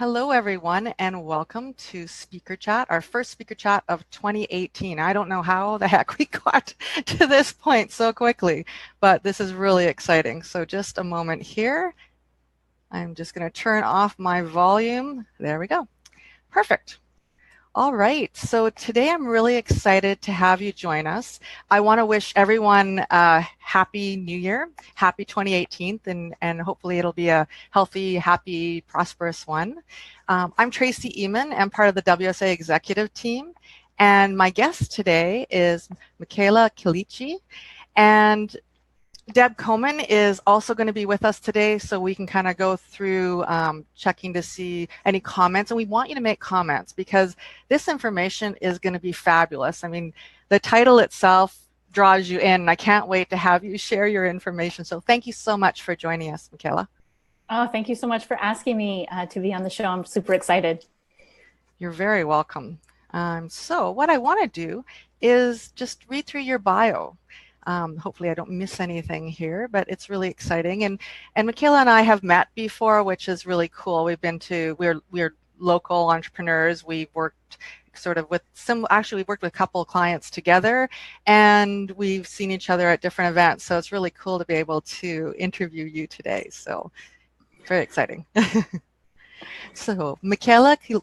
Hello, everyone, and welcome to Speaker Chat, our first Speaker Chat of 2018. I don't know how the heck we got to this point so quickly, but this is really exciting. So just a moment here. I'm just going to turn off my volume. There we go. Perfect. All right, so today I'm really excited to have you join us. I want to wish everyone a happy new year, happy 2018, and hopefully it'll be a healthy, happy, prosperous one. I'm Tracy Eamon. I'm part of the WSA executive team, and my guest today is Michela Quilici, and Deb Coman is also going to be with us today, so we can kind of go through checking to see any comments. And we want you to make comments because this information is going to be fabulous. I mean, the title itself draws you in, and I can't wait to have you share your information. So thank you so much for joining us, Michela. Oh, thank you so much for asking me to be on the show. I'm super excited. You're very welcome. So what I want to do is just read through your bio. Hopefully I don't miss anything here, but it's really exciting. And Michela and I have met before, which is really cool. We're local entrepreneurs. We've worked sort of with we've worked with a couple of clients together, and we've seen each other at different events. So it's really cool to be able to interview you today. So very exciting. So Michela, here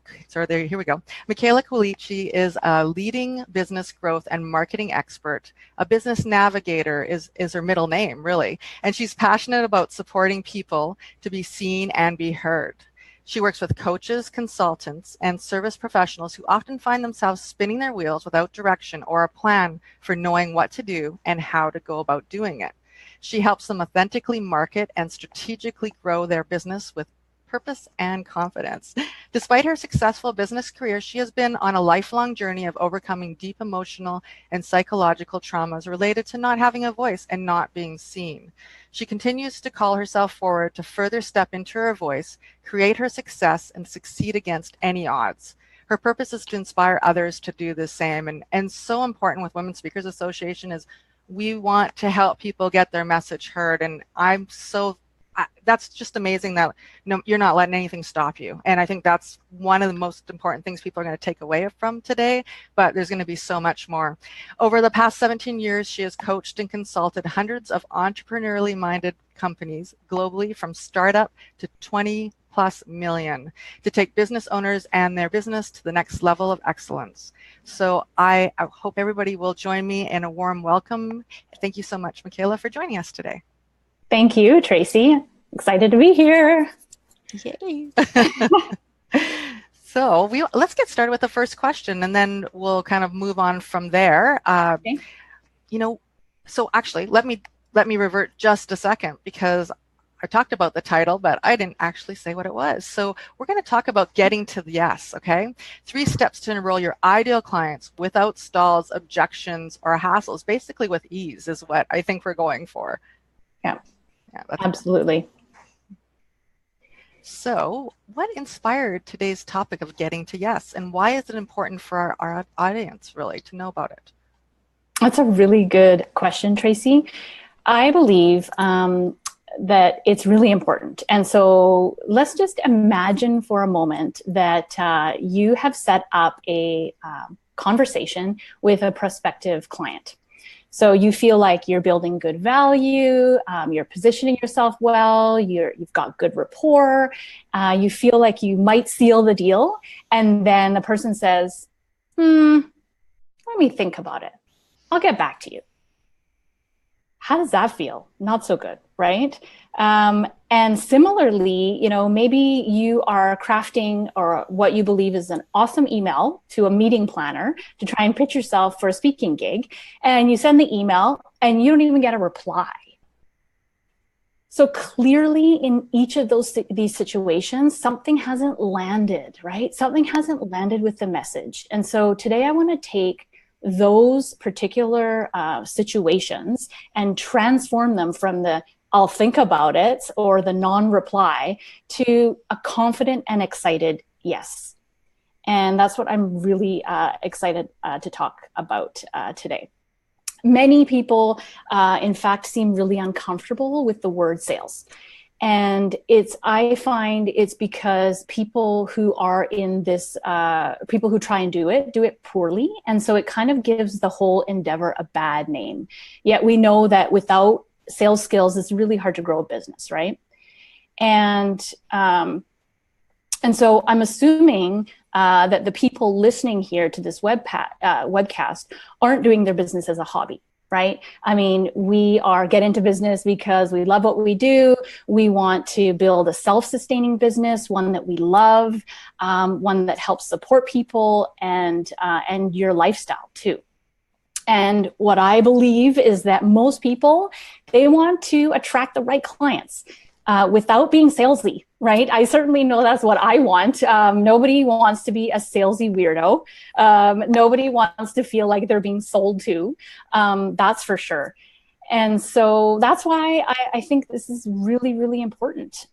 we go. Michela Quilici is a leading business growth and marketing expert. A business navigator is her middle name, really. And she's passionate about supporting people to be seen and be heard. She works with coaches, consultants, and service professionals who often find themselves spinning their wheels without direction or a plan for knowing what to do and how to go about doing it. She helps them authentically market and strategically grow their business with purpose and confidence. Despite her successful business career, she has been on a lifelong journey of overcoming deep emotional and psychological traumas related to not having a voice and not being seen. She continues to call herself forward to further step into her voice, create her success, and succeed against any odds. Her purpose is to inspire others to do the same. And so important with Women Speakers Association is we want to help people get their message heard. And that's just amazing that you're not letting anything stop you. And I think that's one of the most important things people are going to take away from today, but there's going to be so much more. Over the past 17 years, she has coached and consulted hundreds of entrepreneurially minded companies globally, from startup to 20+ million, to take business owners and their business to the next level of excellence. So I hope everybody will join me in a warm welcome. Thank you so much, Michela, for joining us today. Thank you, Tracy. Excited to be here. Yay. So let's get started with the first question, and then we'll kind of move on from there. Okay. So actually, let me revert just a second, because I talked about the title, but I didn't actually say what it was. So we're going to talk about getting to the yes, okay? 3 steps to enroll your ideal clients without stalls, objections, or hassles, basically with ease is what I think we're going for. Yeah, absolutely. So what inspired today's topic of getting to yes, and why is it important for our audience really to know about it? That's a really good question, Tracy. I believe that it's really important. And so let's just imagine for a moment that you have set up a conversation with a prospective client. So you feel like you're building good value, you're positioning yourself well, you've got good rapport, you feel like you might seal the deal, and then the person says, let me think about it. I'll get back to you. How does that feel? Not so good, right? And similarly, maybe you are crafting or what you believe is an awesome email to a meeting planner to try and pitch yourself for a speaking gig, and you send the email and you don't even get a reply. So clearly in each of these situations, something hasn't landed, right? Something hasn't landed with the message. And so today I want to take those particular situations and transform them from the I'll think about it or the non-reply to a confident and excited yes. And that's what I'm really excited to talk about today. Many people, in fact, seem really uncomfortable with the word sales. And I find it's because people who are in this, people who try and do it poorly. And so it kind of gives the whole endeavor a bad name. Yet we know that without sales skills, it's really hard to grow a business, right? And, and so I'm assuming that the people listening here to this webcast aren't doing their business as a hobby, right? I mean, we get into business because we love what we do. We want to build a self-sustaining business, one that we love, one that helps support people and your lifestyle too. And what I believe is that most people, they want to attract the right clients without being salesy, right? I certainly know that's what I want. Nobody wants to be a salesy weirdo. Nobody wants to feel like they're being sold to. That's for sure. And so that's why I think this is really, really important,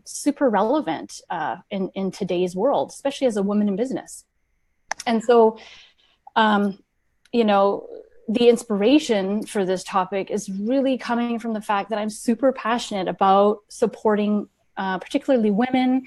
super relevant in today's world, especially as a woman in business. And so, you know, the inspiration for this topic is really coming from the fact that I'm super passionate about supporting particularly women,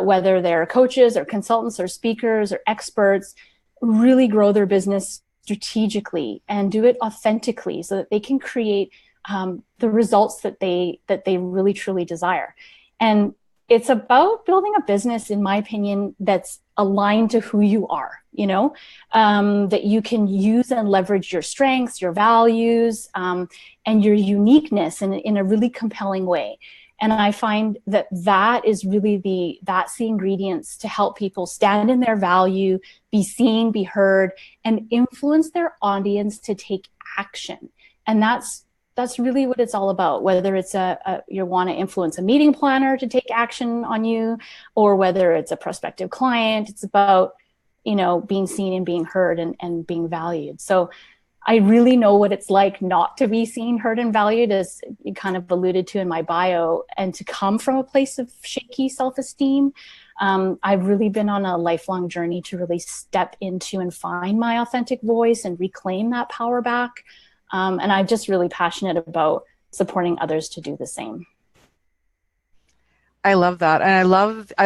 whether they're coaches or consultants or speakers or experts, really grow their business strategically and do it authentically so that they can create the results that they really truly desire. And it's about building a business, in my opinion, that's aligned to who you are, you know, that you can use and leverage your strengths, your values, and your uniqueness in a really compelling way. And I find that is really that's the ingredients to help people stand in their value, be seen, be heard, and influence their audience to take action. And that's really what it's all about, whether it's you want to influence a meeting planner to take action on you, or whether it's a prospective client. It's about, you know, being seen and being heard and being valued. So I really know what it's like not to be seen, heard, and valued, as you kind of alluded to in my bio, and to come from a place of shaky self-esteem. I've really been on a lifelong journey to really step into and find my authentic voice and reclaim that power back. And I'm just really passionate about supporting others to do the same. I love that. And I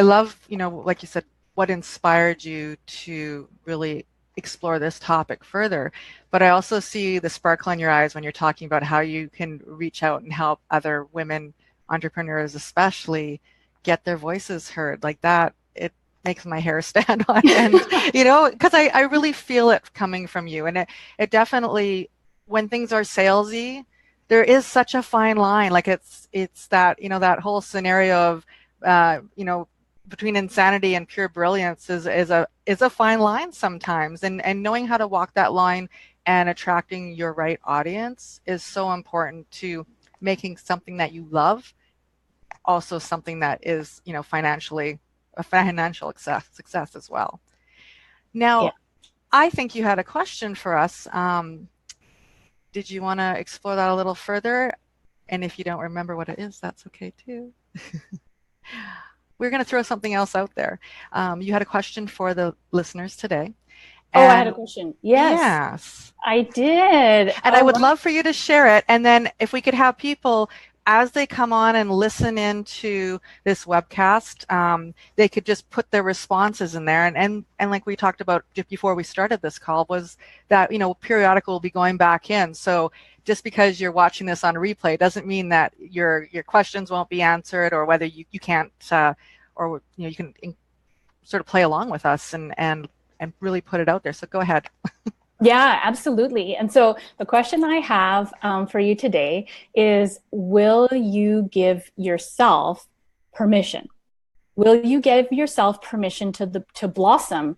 love, you know, like you said, what inspired you to really explore this topic further. But I also see the sparkle in your eyes when you're talking about how you can reach out and help other women entrepreneurs, especially, get their voices heard. Like that, it makes my hair stand on end, you know, because I really feel it coming from you. And it definitely, when things are salesy, there is such a fine line. Like it's that, you know, that whole scenario of, you know, between insanity and pure brilliance is a fine line sometimes. And knowing how to walk that line and attracting your right audience is so important to making something that you love also something that is, you know, a financial success as well. Yeah. Now, I think you had a question for us. Did you want to explore that a little further? And if you don't remember what it is, that's okay too. We're going to throw something else out there. You had a question for the listeners today. Oh, I had And a question. Yes, yes. I did. And I All would right. love for you to share it. And then if we could have people, as they come on and listen into this webcast, they could just put their responses in there. And like we talked about just before we started this call, was that, you know, periodically we'll be going back in. So just because you're watching this on replay doesn't mean that your questions won't be answered, or whether you can't, or, you know, you can sort of play along with us and really put it out there. So go ahead. Yeah, absolutely. And so the question I have for you today is, will you give yourself permission? Will you give yourself permission to blossom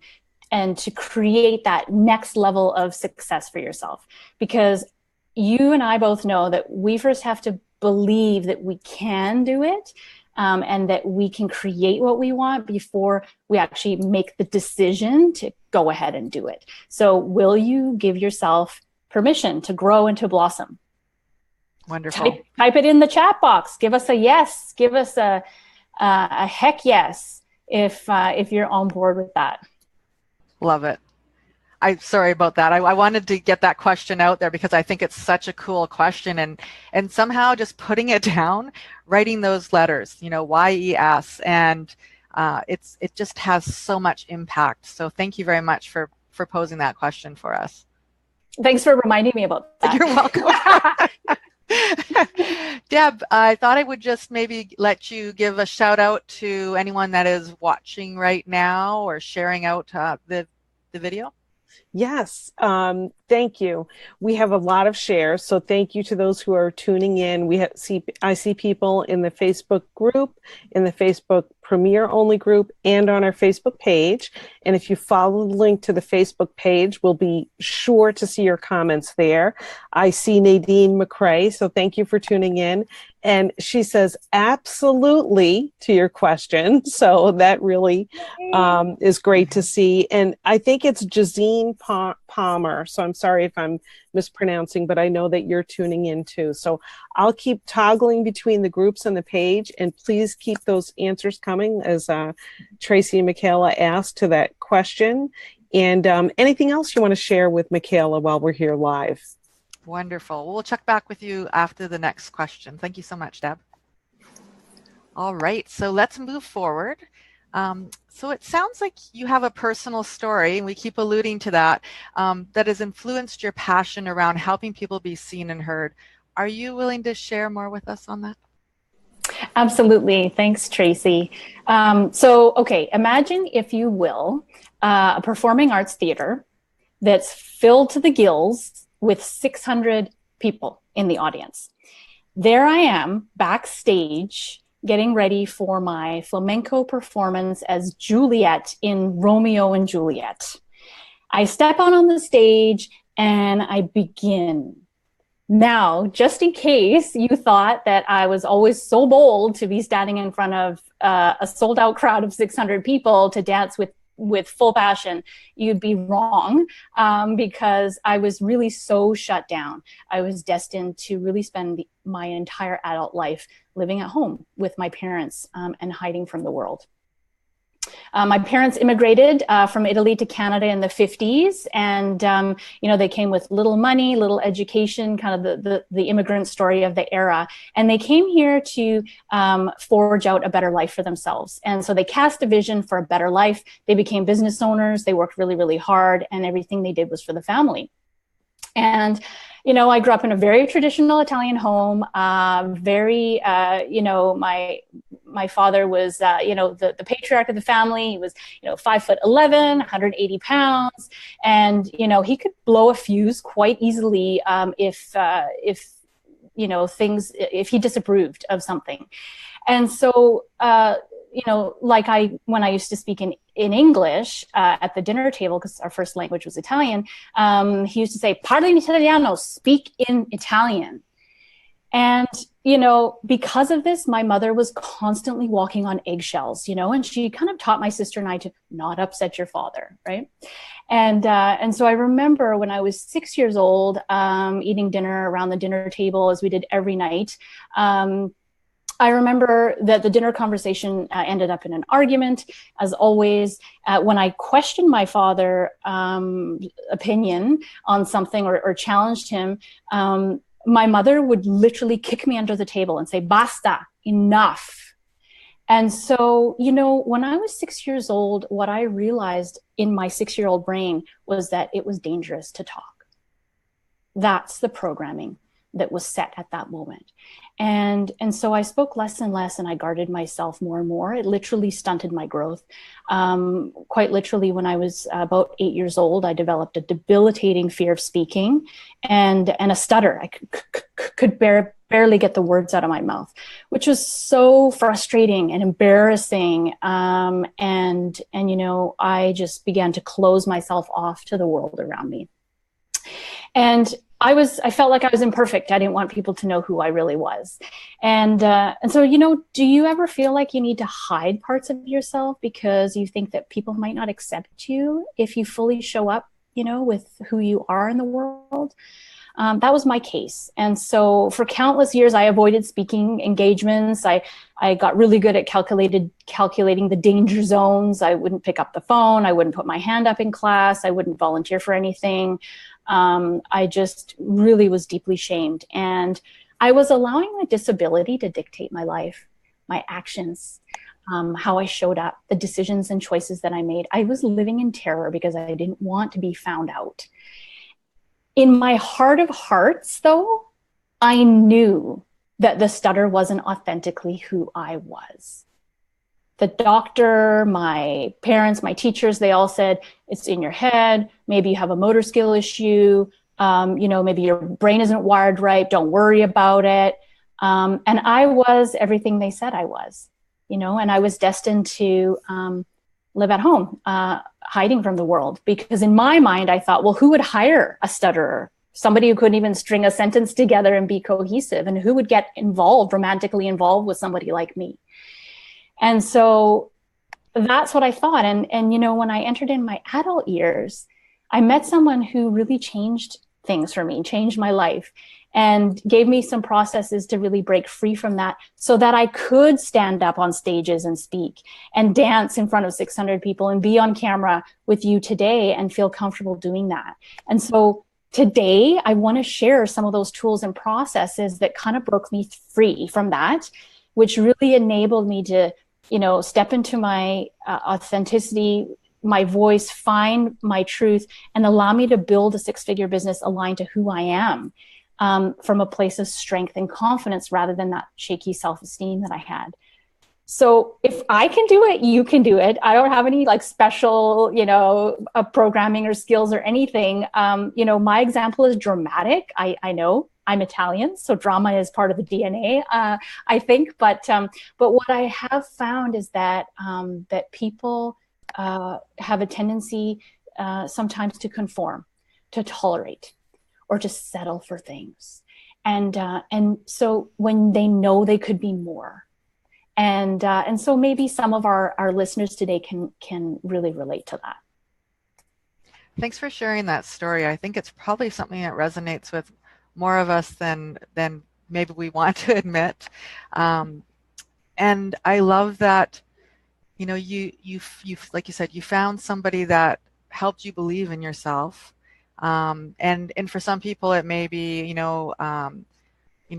and to create that next level of success for yourself? Because you and I both know that we first have to believe that we can do it, and that we can create what we want before we actually make the decision to go ahead and do it. So will you give yourself permission to grow and to blossom? Wonderful. Type it in the chat box. Give us a yes. Give us a heck yes if you're on board with that. Love it. I'm sorry about that. I wanted to get that question out there because I think it's such a cool question, and somehow just putting it down, writing those letters, YES, and it just has so much impact. So thank you very much for posing that question for us. Thanks for reminding me about that. You're welcome. Deb, I thought I would just maybe let you give a shout out to anyone that is watching right now or sharing out the video. Yes, thank you. We have a lot of shares, so thank you to those who are tuning in. I see people in the Facebook group, in the Facebook Premiere Only group, and on our Facebook page. And if you follow the link to the Facebook page, we'll be sure to see your comments there. I see Nadine McCrae, so thank you for tuning in. And she says, absolutely, to your question. So that really is great to see. And I think it's Jazine Palmer. So I'm sorry if I'm mispronouncing, but I know that you're tuning in too. So I'll keep toggling between the groups on the page, and please keep those answers coming as Tracy and Michela asked to that question. And anything else you want to share with Michela while we're here live? Wonderful. We'll check back with you after the next question. Thank you so much, Deb. All right, so let's move forward. So it sounds like you have a personal story, and we keep alluding to that, that has influenced your passion around helping people be seen and heard. Are you willing to share more with us on that? Absolutely. Thanks, Tracy. Okay, imagine, if you will, a performing arts theater that's filled to the gills with 600 people in the audience. There I am backstage getting ready for my flamenco performance as Juliet in Romeo and Juliet. I step out on the stage and I begin. Now, just in case you thought that I was always so bold to be standing in front of a sold out crowd of 600 people to dance with full passion, you'd be wrong, because I was really so shut down. I was destined to really spend my entire adult life living at home with my parents and hiding from the world. My parents immigrated from Italy to Canada in the 50s, and they came with little money, little education, kind of the immigrant story of the era. And they came here to forge out a better life for themselves. And so they cast a vision for a better life. They became business owners. They worked really, really hard, and everything they did was for the family. And I grew up in a very traditional Italian home. My father was, the patriarch of the family. He was, 5'11", 180 pounds, and he could blow a fuse quite easily if he disapproved of something. And so, when I used to speak in English at the dinner table, because our first language was Italian, he used to say, "Parli in italiano," speak in Italian. And, because of this, my mother was constantly walking on eggshells, and she kind of taught my sister and I to not upset your father, right? And so I remember when I was 6 years old, eating dinner around the dinner table, as we did every night. I remember that the dinner conversation ended up in an argument, as always. When I questioned my father's opinion on something or challenged him, my mother would literally kick me under the table and say, "Basta, enough." And so, when I was 6 years old, what I realized in my 6-year-old brain was that it was dangerous to talk. That's the programming that was set at that moment. And so I spoke less and less, and I guarded myself more and more. It literally stunted my growth. Quite literally, when I was about 8 years old, I developed a debilitating fear of speaking and a stutter. I could barely get the words out of my mouth, which was so frustrating and embarrassing. I just began to close myself off to the world around me. And I felt like I was imperfect. I didn't want people to know who I really was. And so, do you ever feel like you need to hide parts of yourself because you think that people might not accept you if you fully show up, with who you are in the world? That was my case. And so for countless years, I avoided speaking engagements. I got really good at calculating the danger zones. I wouldn't pick up the phone. I wouldn't put my hand up in class. I wouldn't volunteer for anything. I just really was deeply shamed. And I was allowing my disability to dictate my life, my actions, how I showed up, the decisions and choices that I made. I was living in terror because I didn't want to be found out. In my heart of hearts, though, I knew that the stutter wasn't authentically who I was. The doctor, my parents, my teachers, they all said, it's in your head. Maybe you have a motor skill issue. Maybe your brain isn't wired right. Don't worry about it. And I was everything they said I was, and I was destined to live at home, hiding from the world. Because in my mind, I thought, well, who would hire a stutterer? Somebody who couldn't even string a sentence together and be cohesive, and who would get romantically involved with somebody like me? And so that's what I thought. And when I entered in my adult years, I met someone who really changed things for me, changed my life, and gave me some processes to really break free from that so that I could stand up on stages and speak and dance in front of 600 people and be on camera with you today and feel comfortable doing that. And so today, I want to share some of those tools and processes that kind of broke me free from that, which really enabled me to, step into my authenticity, my voice, find my truth, and allow me to build a six-figure business aligned to who I am, from a place of strength and confidence rather than that shaky self-esteem that I had. So if I can do it, you can do it. I don't have any special, programming or skills or anything. My example is dramatic. I know I'm Italian, so drama is part of the DNA, I think. But what I have found is that people have a tendency sometimes to conform, to tolerate, or to settle for things. And so when they know they could be more. And so maybe some of our listeners today can really relate to that. Thanks for sharing that story. I think it's probably something that resonates with more of us than maybe we want to admit. And I love that, you like you said, you found somebody that helped you believe in yourself. And for some people, it may be,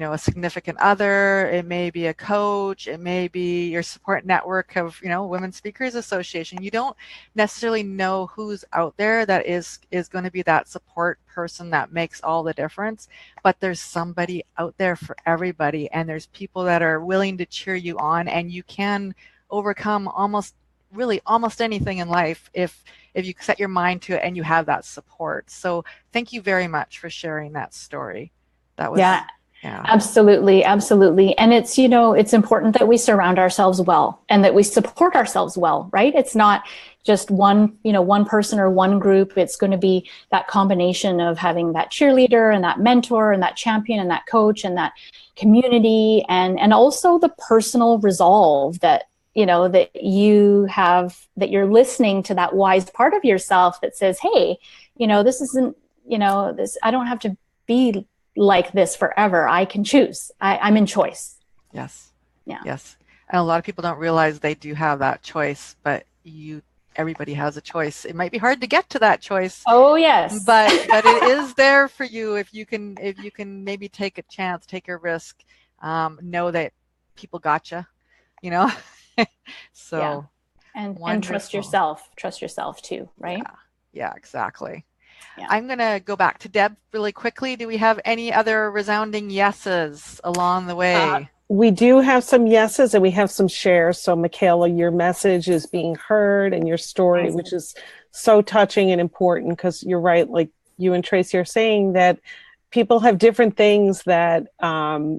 a significant other, it may be a coach, it may be your support network of, Women Speakers Association. You don't necessarily know who's out there that is going to be that support person that makes all the difference, but there's somebody out there for everybody, and there's people that are willing to cheer you on, and you can overcome almost anything in life if you set your mind to it and you have that support. So thank you very much for sharing that story. That was Yeah, absolutely. And it's important that we surround ourselves well and that we support ourselves well, right? It's not just one person or one group. It's going to be that combination of having that cheerleader and that mentor and that champion and that coach and that community, and also the personal resolve that that you have, that you're listening to that wise part of yourself that says, hey, this isn't, this, I don't have to be like this forever. I can choose. I'm in choice. Yes. Yeah. Yes. And a lot of people don't realize they do have that choice, but everybody has a choice. It might be hard to get to that choice. Oh yes. But it is there for you if you can maybe take a chance, take a risk, know that people gotcha, So yeah. And trust yourself too, right? Yeah, exactly. Yeah. I'm going to go back to Deb really quickly. Do we have any other resounding yeses along the way? We do have some yeses and we have some shares. So Michela, your message is being heard, and your story, which is so touching and important, because you're right, like you and Tracy are saying, that people have different things that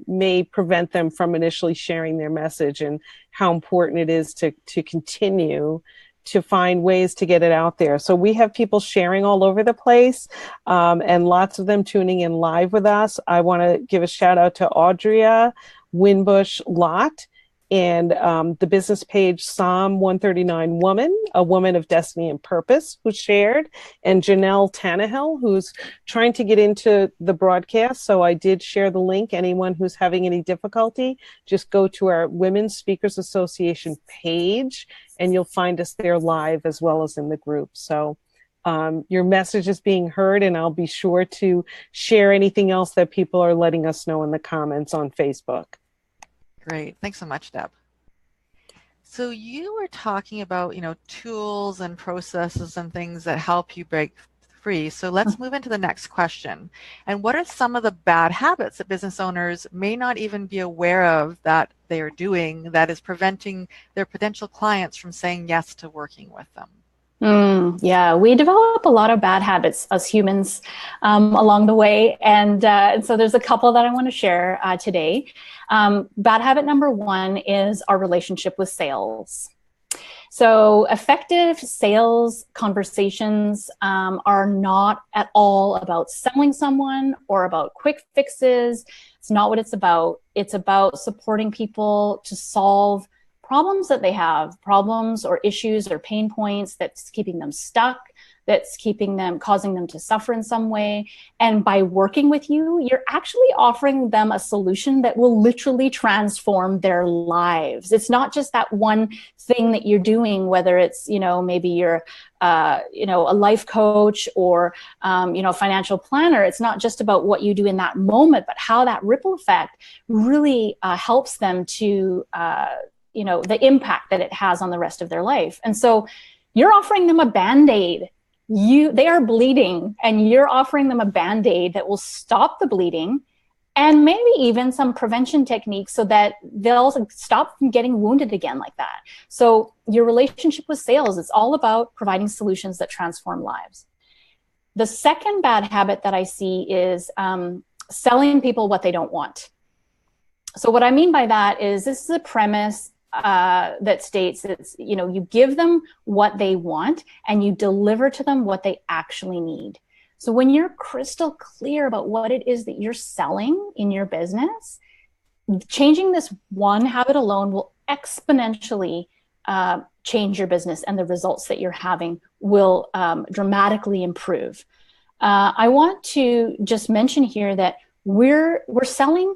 may prevent them from initially sharing their message, and how important it is to continue to find ways to get it out there. So we have people sharing all over the place, and lots of them tuning in live with us. I want to give a shout out to Audria Winbush Lott and the business page Psalm 139 Woman, a woman of destiny and purpose, who shared, and Janelle Tannehill, who's trying to get into the broadcast. So I did share the link. Anyone who's having any difficulty, just go to our Women's Speakers Association page and you'll find us there live as well as in the group. So your message is being heard, and I'll be sure to share anything else that people are letting us know in the comments on Facebook. Great. Thanks so much, Deb. So you were talking about, tools and processes and things that help you break free. So let's move into the next question. And what are some of the bad habits that business owners may not even be aware of that they are doing that is preventing their potential clients from saying yes to working with them? Yeah, we develop a lot of bad habits as humans along the way. And so there's a couple that I want to share today. Bad habit number one is our relationship with sales. So effective sales conversations are not at all about selling someone or about quick fixes. It's not what it's about. It's about supporting people to solve problems that they have, problems or issues or pain points that's keeping them stuck, that's causing them to suffer in some way. And by working with you, you're actually offering them a solution that will literally transform their lives. It's not just that one thing that you're doing, whether it's, maybe you're, a life coach or, financial planner. It's not just about what you do in that moment, but how that ripple effect really helps them to, the impact that it has on the rest of their life. And so you're offering them a Band-Aid. They are bleeding, and you're offering them a Band-Aid that will stop the bleeding and maybe even some prevention techniques so that they'll stop from getting wounded again like that. So your relationship with sales is all about providing solutions that transform lives. The second bad habit that I see is selling people what they don't want. So what I mean by that is this is a premise that states it's, you give them what they want and you deliver to them what they actually need. So when you're crystal clear about what it is that you're selling in your business, changing this one habit alone will exponentially change your business, and the results that you're having will dramatically improve. I want to just mention here that we're selling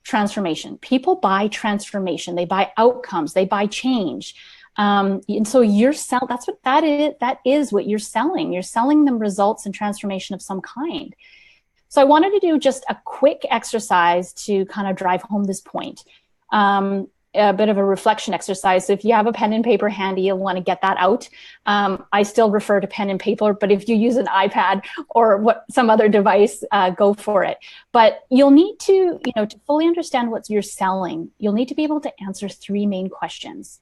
transformation. People buy transformation. They buy outcomes. They buy change. And so that's what that is. That is what you're selling. You're selling them results and transformation of some kind. So I wanted to do just a quick exercise to kind of drive home this point. A bit of a reflection exercise. So if you have a pen and paper handy, you'll want to get that out. I still refer to pen and paper, but if you use an iPad or some other device, go for it. But you'll need to, to fully understand what you're selling, you'll need to be able to answer three main questions.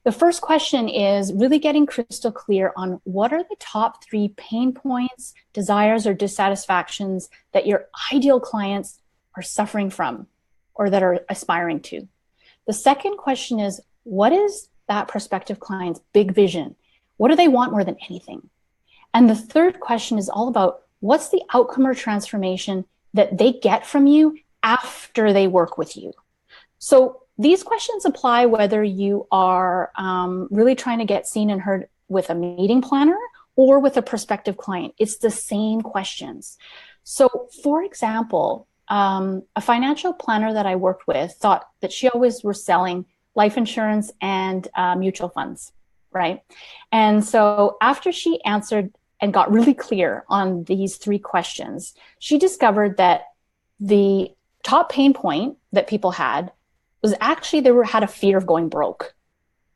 The first question is really getting crystal clear on what are the top three pain points, desires, or dissatisfactions that your ideal clients are suffering from or that are aspiring to. The second question is, what is that prospective client's big vision? What do they want more than anything? And the third question is all about what's the outcome or transformation that they get from you after they work with you? So these questions apply whether you are really trying to get seen and heard with a meeting planner or with a prospective client. It's the same questions. So for example, a financial planner that I worked with thought that she always was selling life insurance and mutual funds, right? And so after she answered and got really clear on these three questions, she discovered that the top pain point that people had was actually had a fear of going broke.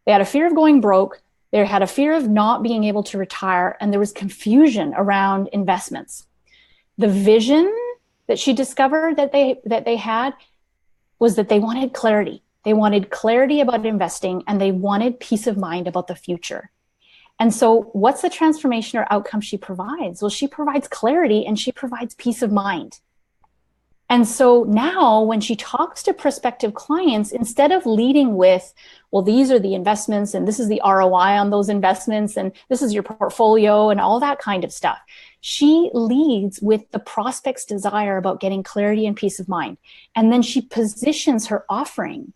They had a fear of going broke. They had a fear of not being able to retire, and there was confusion around investments. The vision that she discovered that they had was that they wanted clarity. They wanted clarity about investing, and they wanted peace of mind about the future. And so what's the transformation or outcome she provides? Well, she provides clarity and she provides peace of mind. And so now when she talks to prospective clients, instead of leading with, well, these are the investments and this is the ROI on those investments and this is your portfolio and all that kind of stuff, she leads with the prospect's desire about getting clarity and peace of mind. And then she positions her offering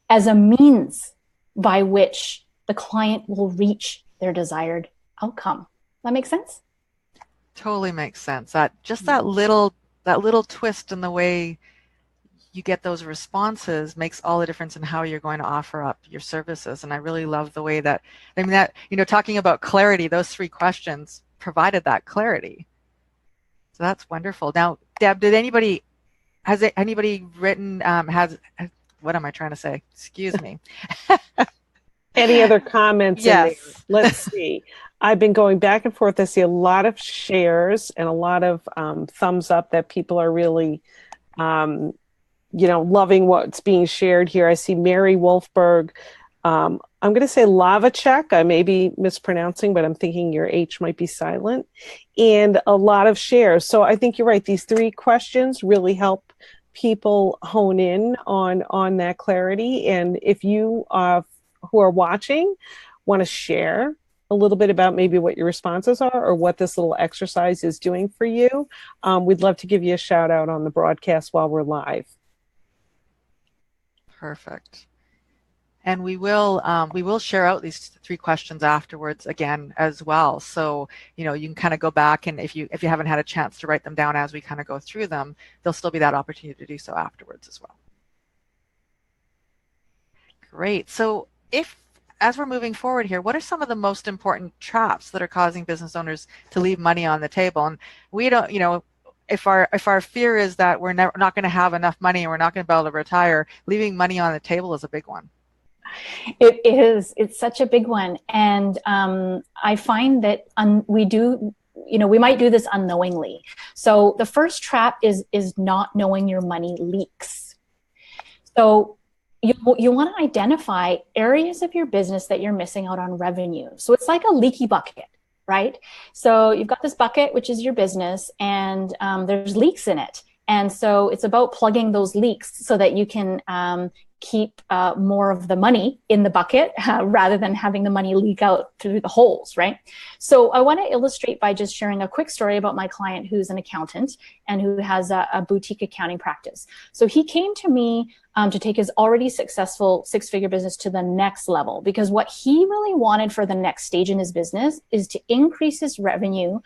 as a means by which the client will reach their desired outcome. That makes sense? Totally makes sense. That little twist in the way you get those responses makes all the difference in how you're going to offer up your services. And I really love the way that, I mean, that, talking about clarity, those 3 questions provided that clarity. So that's wonderful. Now, Deb, has anybody written, what am I trying to say? Excuse me. Any other comments in there? Yes. Let's see. I've been going back and forth. I see a lot of shares and a lot of thumbs up that people are really, loving what's being shared here. I see Mary Wolfberg. I'm going to say lava check. I may be mispronouncing, but I'm thinking your H might be silent. And a lot of shares. So I think you're right. These 3 questions really help people hone in on that clarity. And if you who are watching want to share a little bit about maybe what your responses are or what this little exercise is doing for you, we'd love to give you a shout out on the broadcast while we're live. Perfect. And we will share out these 3 questions afterwards again as well. So, you can kind of go back, and if you haven't had a chance to write them down as we kind of go through them, there'll still be that opportunity to do so afterwards as well. Great. So as we're moving forward here, what are some of the most important traps that are causing business owners to leave money on the table? And we don't, if our fear is that we're not going to have enough money and we're not going to be able to retire, leaving money on the table is a big one. It is. It's such a big one. And I find that we might do this unknowingly. So the first trap is not knowing your money leaks. So you want to identify areas of your business that you're missing out on revenue. So it's like a leaky bucket, right? So you've got this bucket, which is your business, and there's leaks in it. And so it's about plugging those leaks so that you can keep more of the money in the bucket rather than having the money leak out through the holes, right? So I want to illustrate by just sharing a quick story about my client who's an accountant and who has a boutique accounting practice. So he came to me to take his already successful 6-figure business to the next level, because what he really wanted for the next stage in his business is to increase his revenue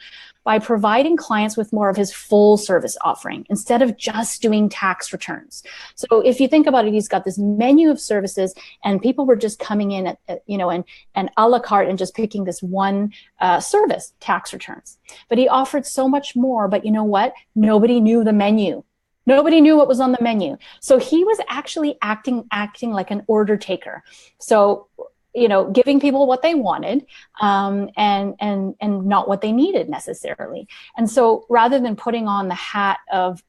by providing clients with more of his full service offering instead of just doing tax returns. So if you think about it, he's got this menu of services, and people were just coming in and a la carte and just picking this one service, tax returns. But he offered so much more, but you know what? Nobody knew the menu. Nobody knew what was on the menu. So he was actually acting like an order taker. So, giving people what they wanted, and not what they needed necessarily. And so rather than putting on the hat of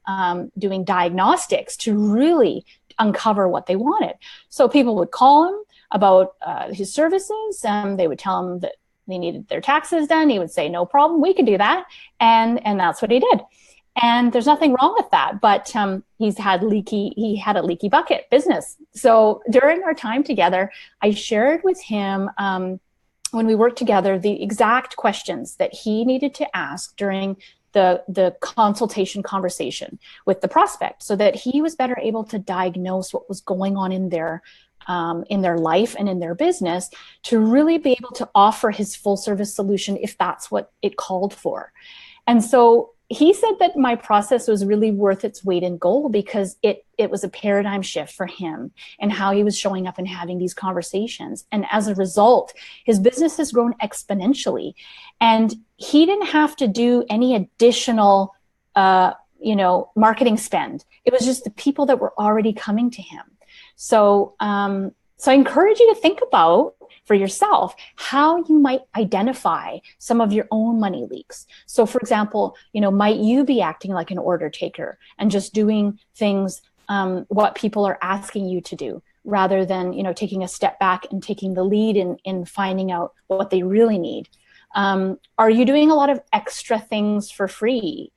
doing diagnostics to really uncover what they wanted. So people would call him about his services. They would tell him that they needed their taxes done. He would say, no problem, we can do that. And that's what he did. And there's nothing wrong with that, but he had a leaky bucket business. So during our time together, I shared with him when we worked together the exact questions that he needed to ask during the consultation conversation with the prospect, so that he was better able to diagnose what was going on in their life and in their business, to really be able to offer his full service solution if that's what it called for. And so he said that my process was really worth its weight in gold, because it was a paradigm shift for him and how he was showing up and having these conversations. And as a result, his business has grown exponentially. And he didn't have to do any additional, marketing spend. It was just the people that were already coming to him. So I encourage you to think about for yourself how you might identify some of your own money leaks. So for example, might you be acting like an order taker and just doing things what people are asking you to do, rather than taking a step back and taking the lead in finding out what they really need? Are you doing a lot of extra things for free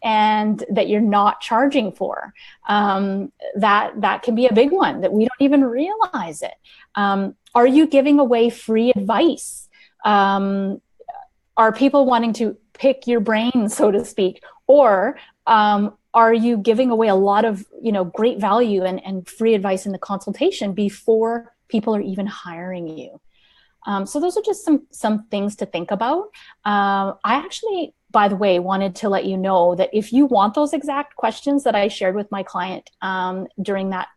and that you're not charging for? That can be a big one, that we don't even realize it. Are you giving away free advice? Are people wanting to pick your brain, so to speak? Or are you giving away a lot of, great value and free advice in the consultation before people are even hiring you? So those are just some things to think about. I actually, by the way, wanted to let you know that if you want those exact questions that I shared with my client during that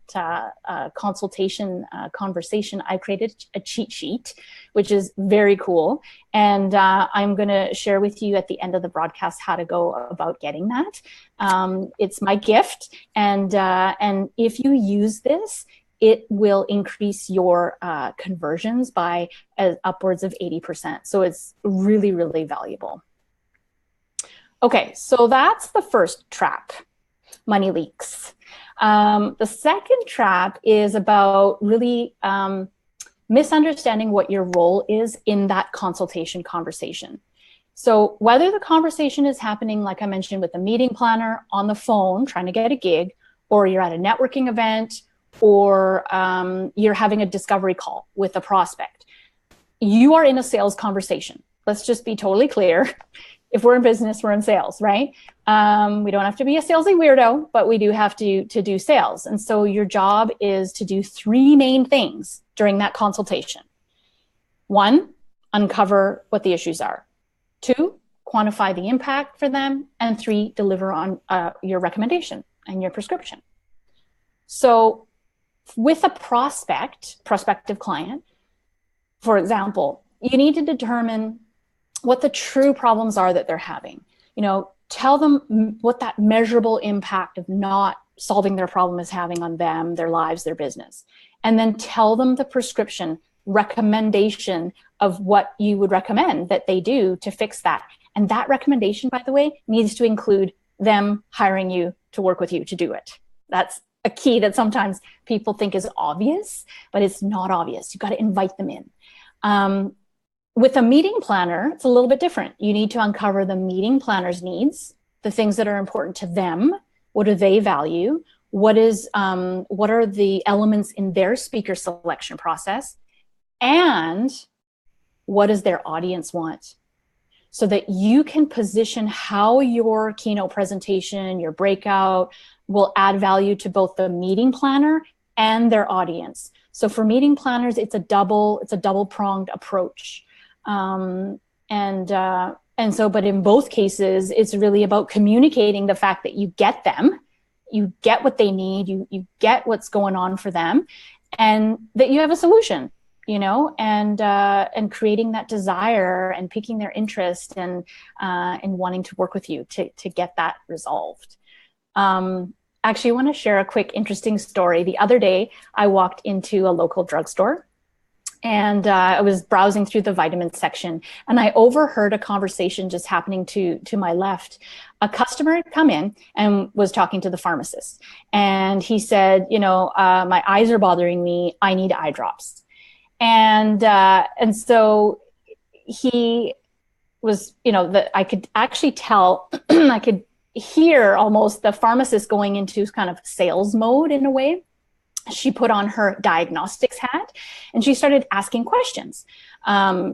consultation conversation, I created a cheat sheet, which is very cool. And I'm going to share with you at the end of the broadcast how to go about getting that. It's my gift. And if you use this, it will increase your conversions by upwards of 80%. So it's really, really valuable. Okay, so that's the first trap, money leaks. The second trap is about really misunderstanding what your role is in that consultation conversation. So whether the conversation is happening, like I mentioned, with a meeting planner, on the phone, trying to get a gig, or you're at a networking event, or you're having a discovery call with a prospect, you are in a sales conversation. Let's just be totally clear. If we're in business, we're in sales, right? We don't have to be a salesy weirdo, but we do have to do sales. And so your job is to do three main things during that consultation. 1, uncover what the issues are. 2, quantify the impact for them. And 3, deliver on your recommendation and your prescription. So with a prospective client, for example, you need to determine what the true problems are that they're having. Tell them what that measurable impact of not solving their problem is having on them, their lives, their business. And then tell them the prescription recommendation of what you would recommend that they do to fix that. And that recommendation, by the way, needs to include them hiring you to work with you to do it. That's a key that sometimes people think is obvious, but it's not obvious. You've got to invite them in. With a meeting planner, it's a little bit different. You need to uncover the meeting planner's needs, the things that are important to them. What do they value? What are the elements in their speaker selection process? And what does their audience want? So that you can position how your keynote presentation, your breakout, will add value to both the meeting planner and their audience. So for meeting planners, it's a double-pronged approach. But in both cases, it's really about communicating the fact that you get them, you get what they need, you get what's going on for them, and that you have a solution, and creating that desire and piquing their interest and wanting to work with you to get that resolved. Actually, I want to share a quick, interesting story. The other day, I walked into a local drugstore and I was browsing through the vitamin section, and I overheard a conversation just happening to my left. A customer had come in and was talking to the pharmacist, and he said, my eyes are bothering me. I need eye drops. And so he was, I could actually tell, I could hear almost the pharmacist going into kind of sales mode in a way. She put on her diagnostics hat and she started asking questions. How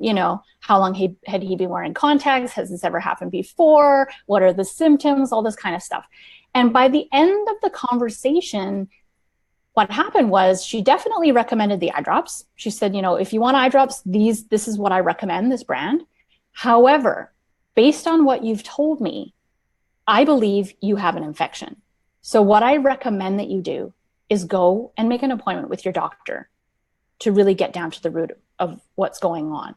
long had he been wearing contacts? Has this ever happened before? What are the symptoms? All this kind of stuff. And by the end of the conversation, what happened was she definitely recommended the eye drops. She said, if you want eye drops, this is what I recommend, this brand. However, based on what you've told me, I believe you have an infection. So what I recommend that you do is go and make an appointment with your doctor to really get down to the root of what's going on.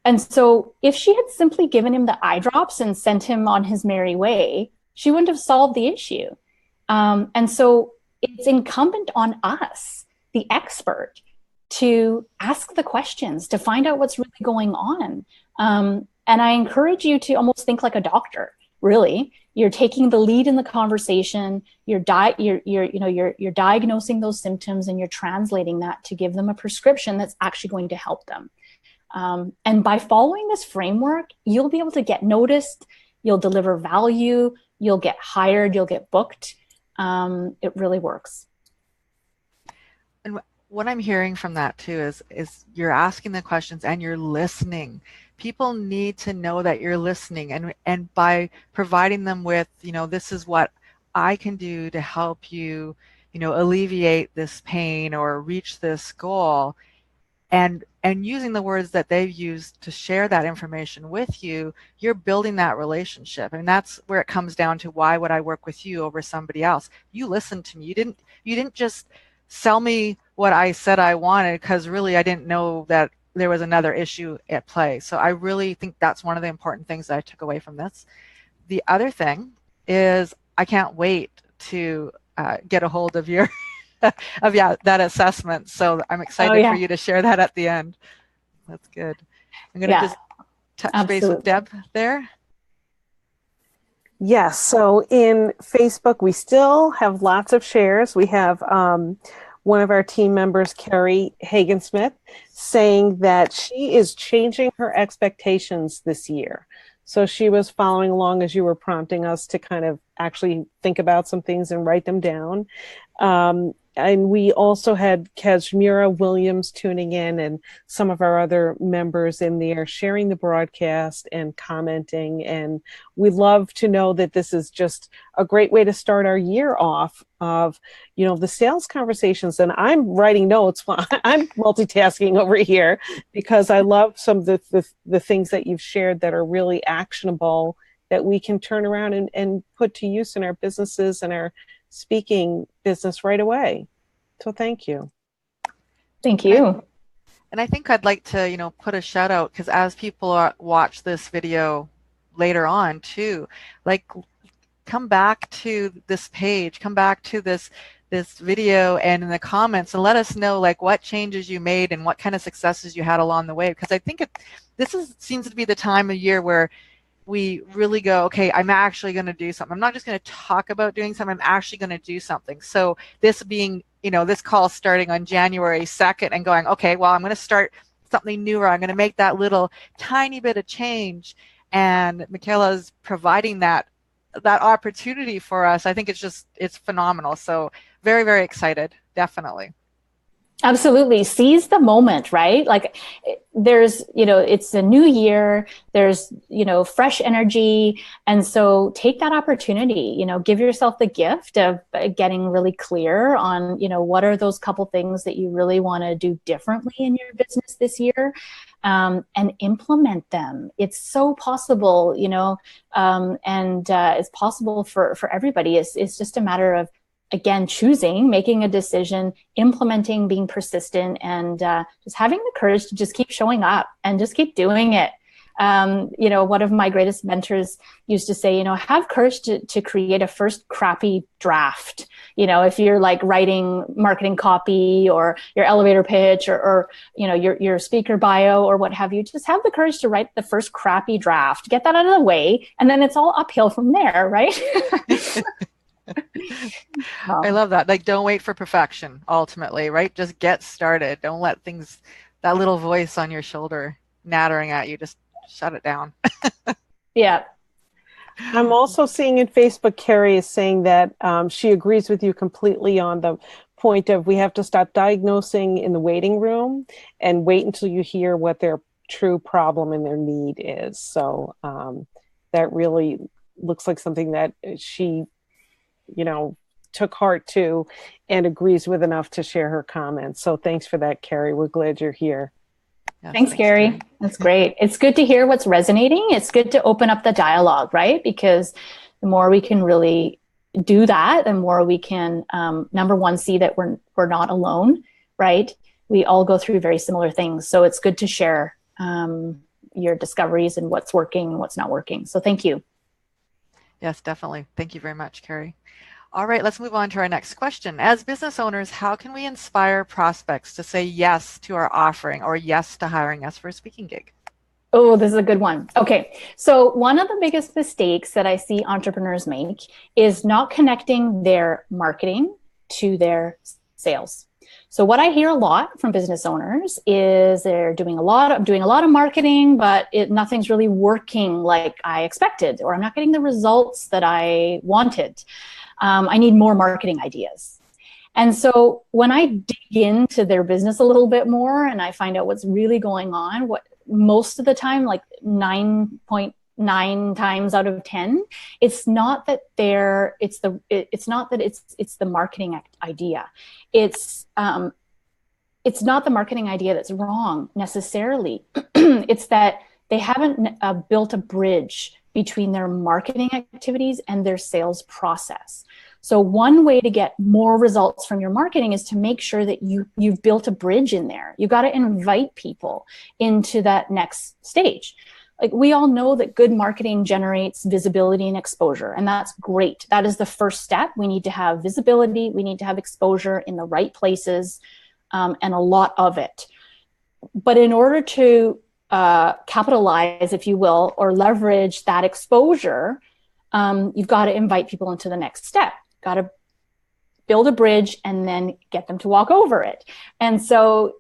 And so if she had simply given him the eye drops and sent him on his merry way, she wouldn't have solved the issue. And so it's incumbent on us, the expert, to ask the questions, to find out what's really going on. And I encourage you to almost think like a doctor, really. You're taking the lead in the conversation, you're diagnosing those symptoms, and you're translating that to give them a prescription that's actually going to help them. And by following this framework, you'll be able to get noticed, you'll deliver value, you'll get hired, you'll get booked. It really works. And what I'm hearing from that too is you're asking the questions and you're listening. People need to know that you're listening, and by providing them with, this is what I can do to help you, alleviate this pain or reach this goal, and using the words that they've used to share that information with you, you're building that relationship. And that's where it comes down to, why would I work with you over somebody else? You listened to me. You didn't just sell me what I said I wanted, because really I didn't know that there was another issue at play. So I really think that's one of the important things that I took away from this. The other thing is, I can't wait to get a hold of your that assessment. So I'm excited for you to share that at the end. That's good. I'm going to just touch base with Deb there. Yes. So in Facebook, we still have lots of shares. We have one of our team members, Carrie Hagen-Smith, saying that she is changing her expectations this year. So she was following along as you were prompting us to kind of actually think about some things and write them down. And we also had Kashmira Williams tuning in, and some of our other members in there sharing the broadcast and commenting. And we love to know that this is just a great way to start our year off of, the sales conversations. And I'm writing notes while I'm multitasking over here, because I love some of the things that you've shared that are really actionable, that we can turn around and put to use in our businesses and our speaking business right away. So thank you. Thank you. And I think I'd like to, put a shout out, because as people watch this video later on too, like, come back to this page, come back to this video and in the comments, and let us know like what changes you made and what kind of successes you had along the way. Because I think seems to be the time of year where we really go, okay, I'm actually going to do something. I'm not just going to talk about doing something, I'm actually going to do something. So this being, this call starting on January 2nd and going, okay, well, I'm going to start something newer. I'm going to make that little tiny bit of change. And Michela's providing that opportunity for us. I think it's phenomenal. So very, very excited. Definitely. Absolutely. Seize the moment, right? Like there's, it's a new year, there's, fresh energy. And so take that opportunity, give yourself the gift of getting really clear on, what are those couple things that you really want to do differently in your business this year, and implement them. It's so possible, and it's possible for everybody. It's just a matter of, again, making a decision, implementing, being persistent, and just having the courage to just keep showing up and just keep doing it. One of my greatest mentors used to say, have courage to create a first crappy draft. If you're like writing marketing copy or your elevator pitch or your speaker bio or what have you, just have the courage to write the first crappy draft, get that out of the way, and then it's all uphill from there, right? I love that. Like, don't wait for perfection, ultimately, right? Just get started. Don't let that little voice on your shoulder nattering at you, just shut it down. Yeah. I'm also seeing in Facebook, Carrie is saying that she agrees with you completely on the point of, we have to stop diagnosing in the waiting room and wait until you hear what their true problem and their need is. So that really looks like something that she took heart to and agrees with enough to share her comments. So thanks for that, Carrie. We're glad you're here. Yes, thanks, Carrie. That's great. It's good to hear what's resonating. It's good to open up the dialogue, right? Because the more we can really do that, the more we can, number one, see that we're not alone, right? We all go through very similar things. So it's good to share your discoveries and what's working and what's not working. So thank you. Yes, definitely. Thank you very much, Carrie. All right, let's move on to our next question. As business owners, how can we inspire prospects to say yes to our offering or yes to hiring us for a speaking gig? Oh, this is a good one. Okay, so one of the biggest mistakes that I see entrepreneurs make is not connecting their marketing to their sales. So what I hear a lot from business owners is they're doing a lot of marketing, but nothing's really working like I expected, or I'm not getting the results that I wanted. I need more marketing ideas. And so when I dig into their business a little bit more and I find out what's really going on, what most of the time, like 99.9 9 times out of 10. It's not that it's the marketing idea. It's not the marketing idea that's wrong necessarily. It's that they haven't built a bridge between their marketing activities and their sales process. So one way to get more results from your marketing is to make sure that you've built a bridge in there. You got to invite people into that next stage. Like, we all know that good marketing generates visibility and exposure, and that's great. That is the first step. We need to have visibility. We need to have exposure in the right places, and a lot of it. But in order to capitalize, if you will, or leverage that exposure, you've got to invite people into the next step. Got to build a bridge and then get them to walk over it. And so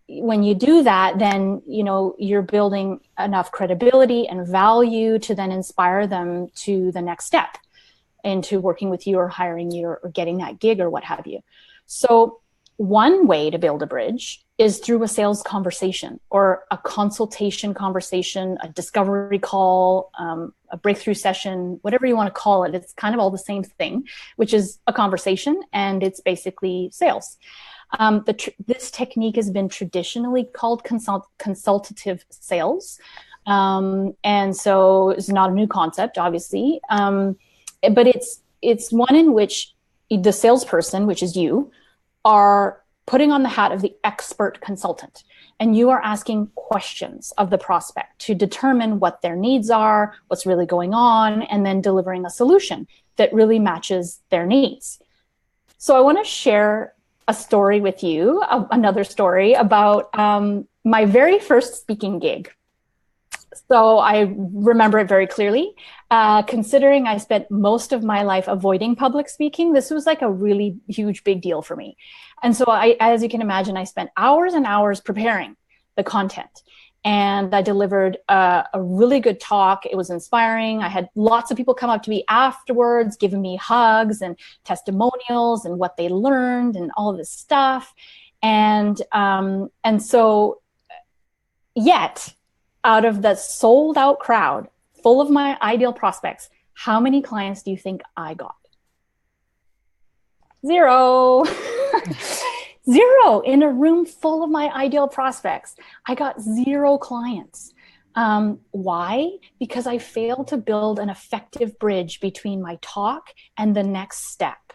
when you do that, then you're building enough credibility and value to then inspire them to the next step into working with you or hiring you or getting that gig or what have you. So one way to build a bridge is through a sales conversation or a consultation conversation, a discovery call, a breakthrough session, whatever you want to call it. It's kind of all the same thing, which is a conversation, and it's basically sales. This technique has been traditionally called consultative sales. And so it's not a new concept, obviously. But it's one in which the salesperson, which is you, are putting on the hat of the expert consultant, and you are asking questions of the prospect to determine what their needs are, what's really going on, and then delivering a solution that really matches their needs. So I want to share a story with you, another story about my very first speaking gig. So I remember it very clearly. Considering I spent most of my life avoiding public speaking, this was like a really huge, big deal for me. And so as you can imagine, I spent hours and hours preparing the content. And I delivered a really good talk. It was inspiring. I had lots of people come up to me afterwards, giving me hugs and testimonials and what they learned and all of this stuff. And so yet, out of the sold out crowd full of my ideal prospects, how many clients do you think I got? 0. 0 in a room full of my ideal prospects. I got 0 clients. Why? Because I failed to build an effective bridge between my talk and the next step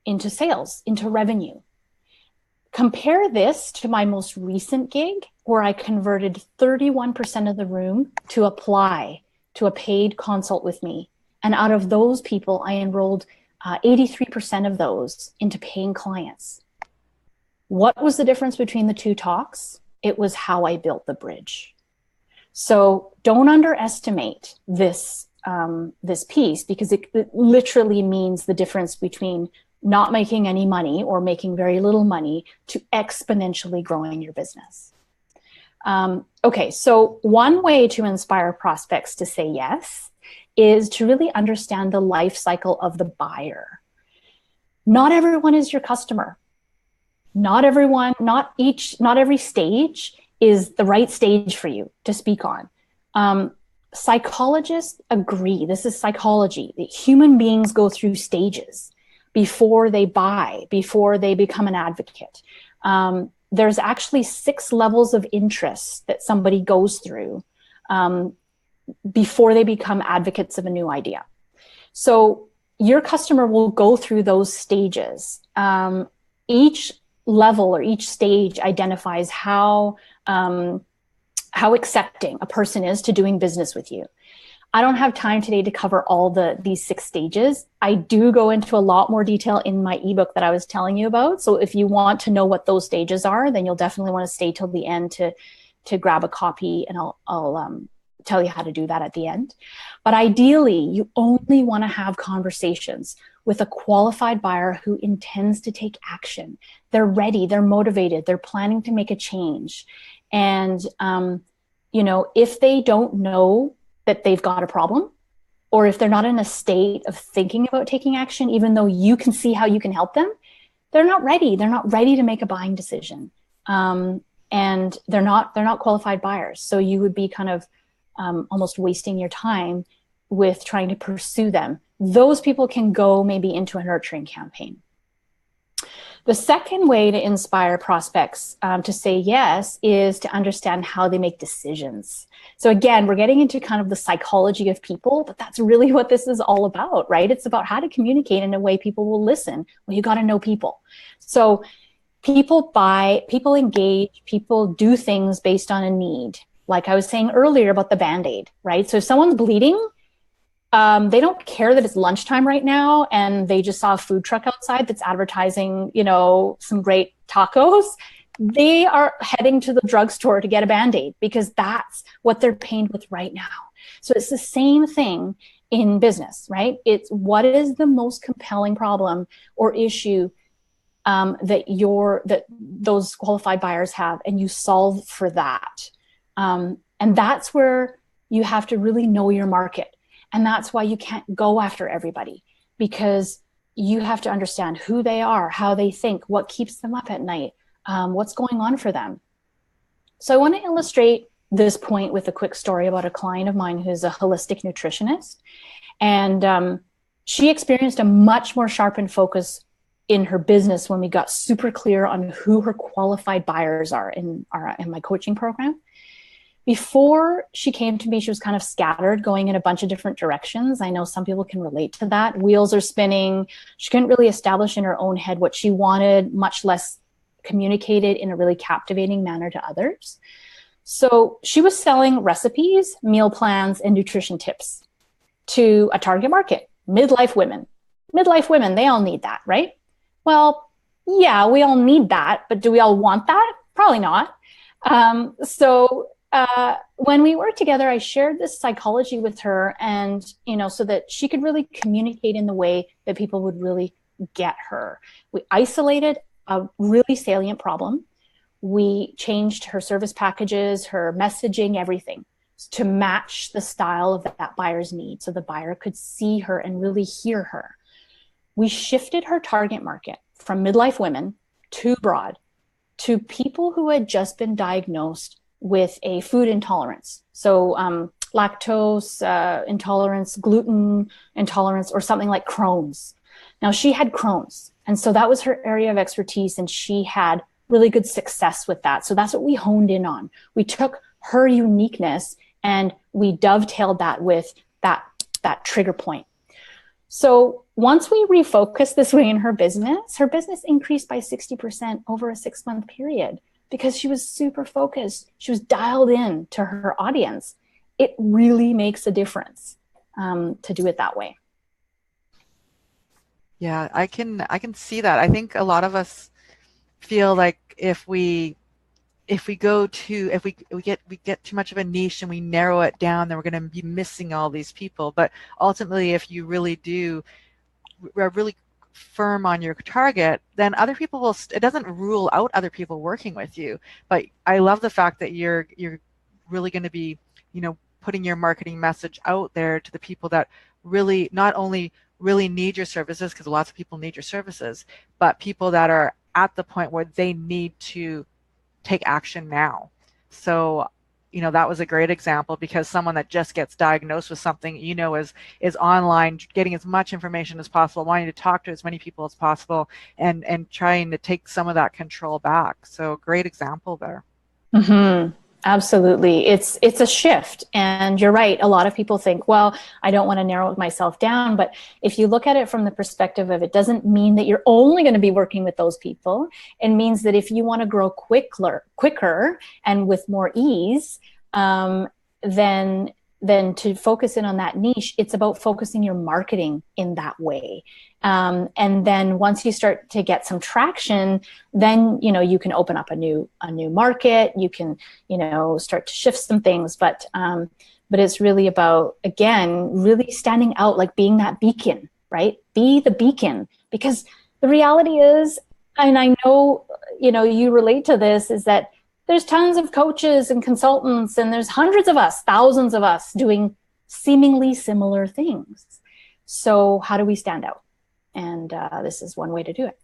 into sales, into revenue. Compare this to my most recent gig, where I converted 31% of the room to apply to a paid consult with me. And out of those people, I enrolled 83% of those into paying clients. What was the difference between the two talks? It was how I built the bridge. So don't underestimate this piece, because it literally means the difference between not making any money or making very little money to exponentially growing your business. Okay, so one way to inspire prospects to say yes is to really understand the life cycle of the buyer. Not everyone is your customer. Not every stage is the right stage for you to speak on. Psychologists agree, this is psychology, that human beings go through stages before they buy, before they become an advocate. There's actually 6 levels of interest that somebody goes through before they become advocates of a new idea. So your customer will go through those stages. Each level or each stage identifies how accepting a person is to doing business with you. I don't have time today to cover all these 6 stages. I do go into a lot more detail in my ebook that I was telling you about. So if you want to know what those stages are, then you'll definitely want to stay till the end to grab a copy, and I'll tell you how to do that at the end. But ideally, you only want to have conversations with a qualified buyer who intends to take action. They're ready, they're motivated, they're planning to make a change. And, if they don't know that they've got a problem, or if they're not in a state of thinking about taking action, even though you can see how you can help them, they're not ready. They're not ready to make a buying decision. And they're not qualified buyers. So you would be kind of almost wasting your time with trying to pursue them. Those people can go maybe into a nurturing campaign. The second way to inspire prospects to say yes is to understand how they make decisions. So again, we're getting into kind of the psychology of people, but that's really what this is all about, right? It's about how to communicate in a way people will listen. Well, you got to know people. So people buy, people engage, people do things based on a need. Like I was saying earlier about the Band-Aid, right? So if someone's bleeding, they don't care that it's lunchtime right now and they just saw a food truck outside that's advertising, you know, some great tacos. They are heading to the drugstore to get a Band-Aid because that's what they're pained with right now. So it's the same thing in business, right? It's what is the most compelling problem or issue that those qualified buyers have, and you solve for that. And that's where you have to really know your market. And that's why you can't go after everybody, because you have to understand who they are, how they think, what keeps them up at night, what's going on for them. So I want to illustrate this point with a quick story about a client of mine who's a holistic nutritionist. And she experienced a much more sharpened focus in her business when we got super clear on who her qualified buyers are in my coaching program. Before she came to me, she was kind of scattered, going in a bunch of different directions. I know some people can relate to that. Wheels are spinning. She couldn't really establish in her own head what she wanted, much less communicated in a really captivating manner to others. So she was selling recipes, meal plans, and nutrition tips to a target market, midlife women. Midlife women, they all need that, right? Well, yeah, we all need that, but do we all want that? Probably not. When we worked together, I shared this psychology with her, and, you know, so that she could really communicate in the way that people would really get her. We isolated a really salient problem. We changed her service packages, her messaging, everything to match the style of that buyer's need, so the buyer could see her and really hear her. We shifted her target market from midlife women too broad to people who had just been diagnosed with a food intolerance. So lactose intolerance, gluten intolerance, or something like Crohn's. Now she had Crohn's, and so that was her area of expertise, and she had really good success with that. So that's what we honed in on. We took her uniqueness and we dovetailed that with that trigger point. So once we refocused this way in her business increased by 60% over a 6-month period, because she was super focused. She was dialed in to her audience. It really makes a difference to do it that way. Yeah, I can see that. I think a lot of us feel like if we get too much of a niche and we narrow it down, then we're going to be missing all these people. But ultimately, if you really are really firm on your target, then other people will. It doesn't rule out other people working with you. But I love the fact that you're really going to be, you know, putting your marketing message out there to the people that really not only really need your services, because lots of people need your services, but people that are at the point where they need to take action now. So, you know, that was a great example, because someone that just gets diagnosed with something, you know, is online, getting as much information as possible, wanting to talk to as many people as possible, and trying to take some of that control back. So great example there. Mm-hmm. Absolutely. It's a shift. And you're right. A lot of people think, well, I don't want to narrow myself down. But if you look at it from the perspective of, it doesn't mean that you're only going to be working with those people. It means that if you want to grow quicker and with more ease, then to focus in on that niche, it's about focusing your marketing in that way. And then once you start to get some traction, then, you know, you can open up a new market. You can, you know, start to shift some things, but it's really about, again, really standing out, like being that beacon, right? Be the beacon, because the reality is, and I know, you know, you relate to this, is that there's tons of coaches and consultants, and there's hundreds of us, thousands of us doing seemingly similar things. So how do we stand out? And this is one way to do it.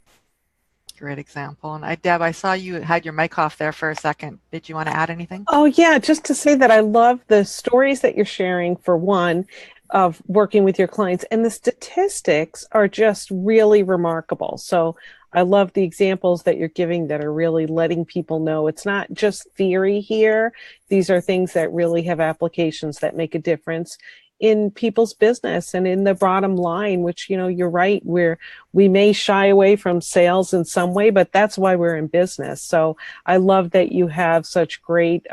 great example. And Deb, I saw you had your mic off there for a second. Did you want to add anything? Oh, yeah, just to say that I love the stories that you're sharing, for one, of working with your clients, and the statistics are just really remarkable. So I love the examples that you're giving that are really letting people know it's not just theory here. These are things that really have applications that make a difference in people's business and in the bottom line, which, you're right, we may shy away from sales in some way, but that's why we're in business. So I love that you have such great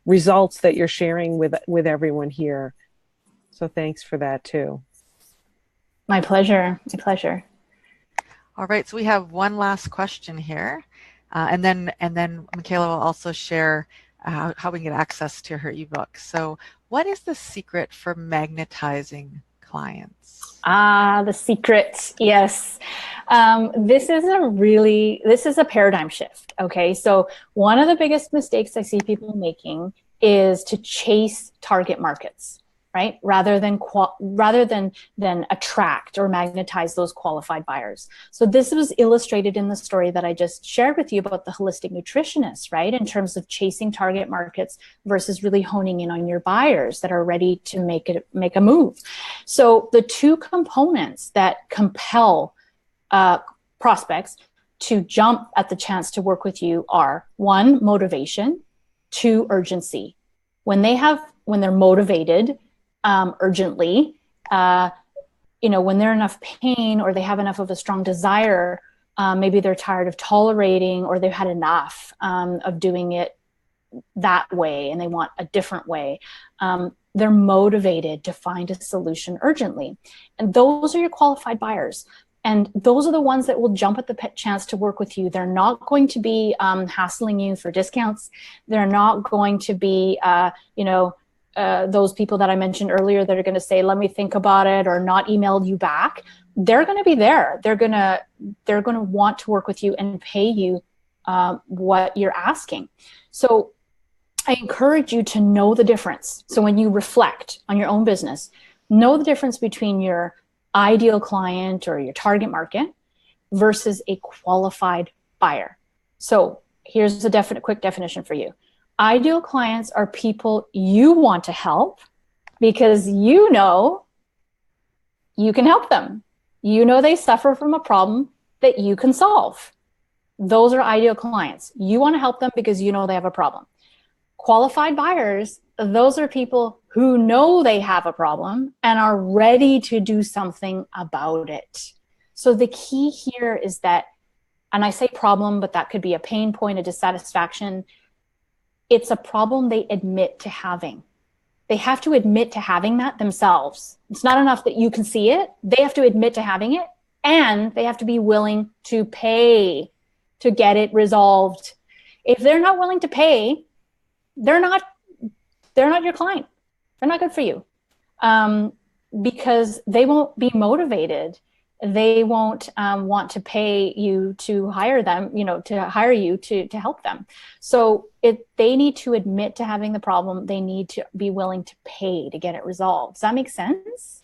results that you're sharing with everyone here. So thanks for that too. My pleasure. My pleasure. All right, so we have one last question here, and then Michela will also share how we can get access to her ebook. So, what is the secret for magnetizing clients? The secret, yes. This is a paradigm shift. Okay, so one of the biggest mistakes I see people making is to chase target markets, right? Rather than attract or magnetize those qualified buyers. So this was illustrated in the story that I just shared with you about the holistic nutritionist, right? In terms of chasing target markets versus really honing in on your buyers that are ready to make a move. So the two components that compel prospects to jump at the chance to work with you are: one, motivation; two, urgency. When they're motivated urgently, when they're in enough pain or they have enough of a strong desire, maybe they're tired of tolerating, or they've had enough of doing it that way and they want a different way. They're motivated to find a solution urgently. And those are your qualified buyers. And those are the ones that will jump at the chance to work with you. They're not going to be hassling you for discounts. They're not going to be, those people that I mentioned earlier that are going to say, let me think about it, or not email you back. They're going to be there. They're going to want to work with you and pay you what you're asking. So I encourage you to know the difference. So when you reflect on your own business, know the difference between your ideal client or your target market versus a qualified buyer. So here's a quick definition for you. Ideal clients are people you want to help because you know you can help them. You know they suffer from a problem that you can solve. Those are ideal clients. You want to help them because you know they have a problem. Qualified buyers, those are people who know they have a problem and are ready to do something about it. So the key here is that, and I say problem, but that could be a pain point, a dissatisfaction. It's a problem they admit to having. They have to admit to having that themselves. It's not enough that you can see it. They have to admit to having it, and they have to be willing to pay to get it resolved. If they're not willing to pay, they're not your client. They're not good for you, because they won't be motivated. They won't want to pay you to hire them, to hire you to help them. So they need to admit to having the problem. They need to be willing to pay to get it resolved. Does that make sense?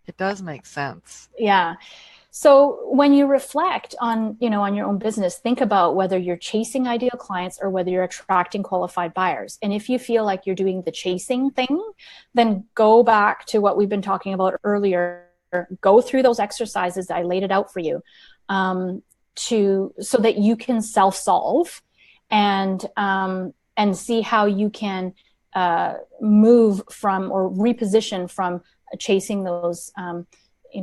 It does make sense. Yeah. So when you reflect on your own business, think about whether you're chasing ideal clients or whether you're attracting qualified buyers. And if you feel like you're doing the chasing thing, then go back to what we've been talking about earlier. Go through those exercises. I laid it out for you so that you can self-solve and see how you can move from or reposition from chasing those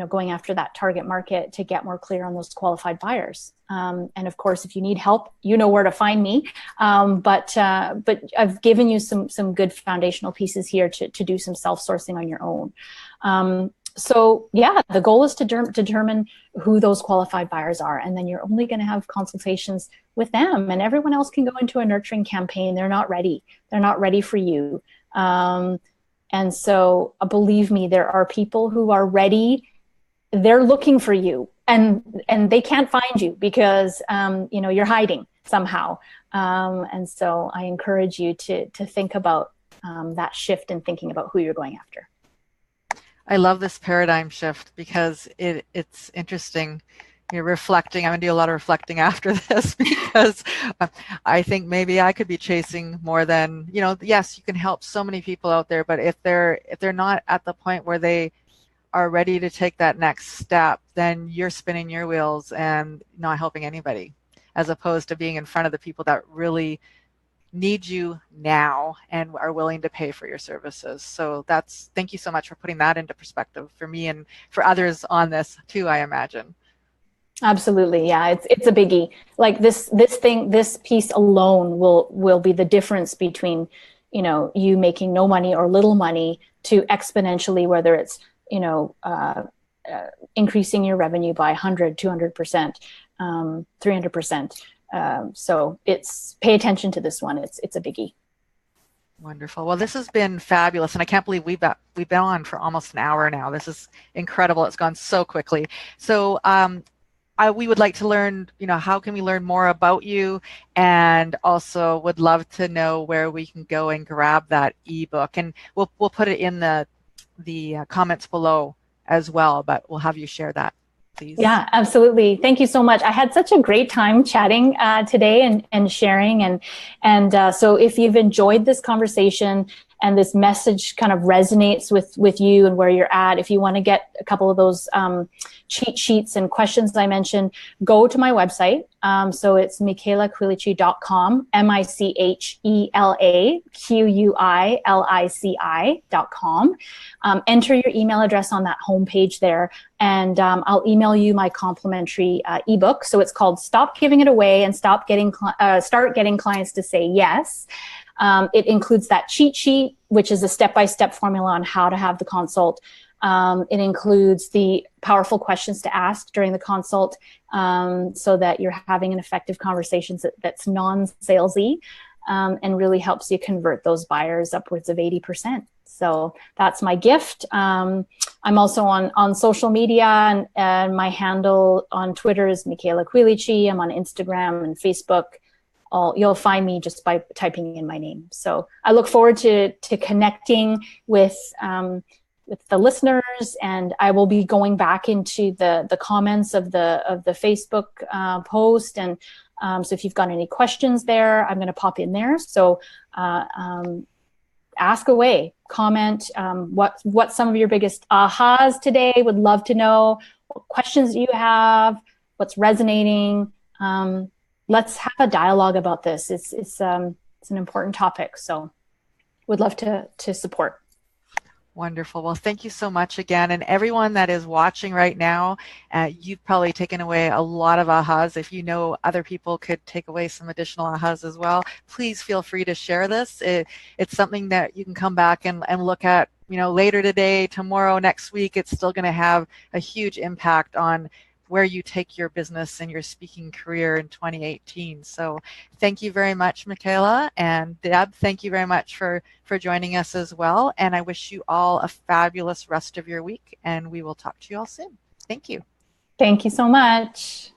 going after that target market to get more clear on those qualified buyers. And of course, if you need help, you know where to find me. But I've given you some good foundational pieces here to do some self-sourcing on your own. So yeah, the goal is to determine who those qualified buyers are. And then you're only going to have consultations with them, and everyone else can go into a nurturing campaign. They're not ready. They're not ready for you. And so believe me, there are people who are ready. They're looking for you, and they can't find you because you're hiding somehow. And so I encourage you to think about that shift in thinking about who you're going after. I love this paradigm shift because it's interesting. you're reflecting. I'm going to do a lot of reflecting after this because I think maybe I could be chasing more than, yes, you can help so many people out there, but if they're not at the point where they are ready to take that next step, then you're spinning your wheels and not helping anybody, as opposed to being in front of the people that really need you now and are willing to pay for your services. So thank you so much for putting that into perspective for me and for others on this too, I imagine. Absolutely. Yeah. It's a biggie. Like this piece alone will be the difference between, you making no money or little money to exponentially, whether it's, increasing your revenue by 100, 200%, 300%. So pay attention to this one. It's a biggie. Wonderful. Well, this has been fabulous, and I can't believe we've been on for almost an hour now. This is incredible. It's gone so quickly. So we would like to learn, how can we learn more about you, and also would love to know where we can go and grab that ebook. And we'll put it in the comments below as well, but we'll have you share that, please. Yeah, absolutely. Thank you so much. I had such a great time chatting today and sharing. And so if you've enjoyed this conversation and this message kind of resonates with you and where you're at, if you want to get a couple of those cheat sheets and questions I mentioned, go to my website. So it's michelaquilici.com, MichelaQuilici.com. Enter your email address on that homepage there, and I'll email you my complimentary ebook. So it's called Stop Giving It Away and Start Getting Clients to Say Yes. It includes that cheat sheet, which is a step-by-step formula on how to have the consult. It includes the powerful questions to ask during the consult, so that you're having an effective conversation that's non-salesy, and really helps you convert those buyers upwards of 80%. So that's my gift. I'm also on social media, and my handle on Twitter is Michela Quilici. I'm on Instagram and Facebook. You'll find me just by typing in my name. So I look forward to connecting with the listeners, and I will be going back into the comments of the Facebook post. And so if you've got any questions there, I'm going to pop in there. So ask away, comment. What some of your biggest ahas today? Would love to know what questions you have, what's resonating. Let's have a dialogue about this. It's an important topic, so would love to support. Wonderful. Well, thank you so much again. And everyone that is watching right now, you've probably taken away a lot of ahas. If you know other people could take away some additional ahas as well, please feel free to share this. It's something that you can come back and look at, later today, tomorrow, next week. It's still going to have a huge impact on where you take your business and your speaking career in 2018. So thank you very much, Michela. And Deb, thank you very much for joining us as well. And I wish you all a fabulous rest of your week, and we will talk to you all soon. Thank you. Thank you so much.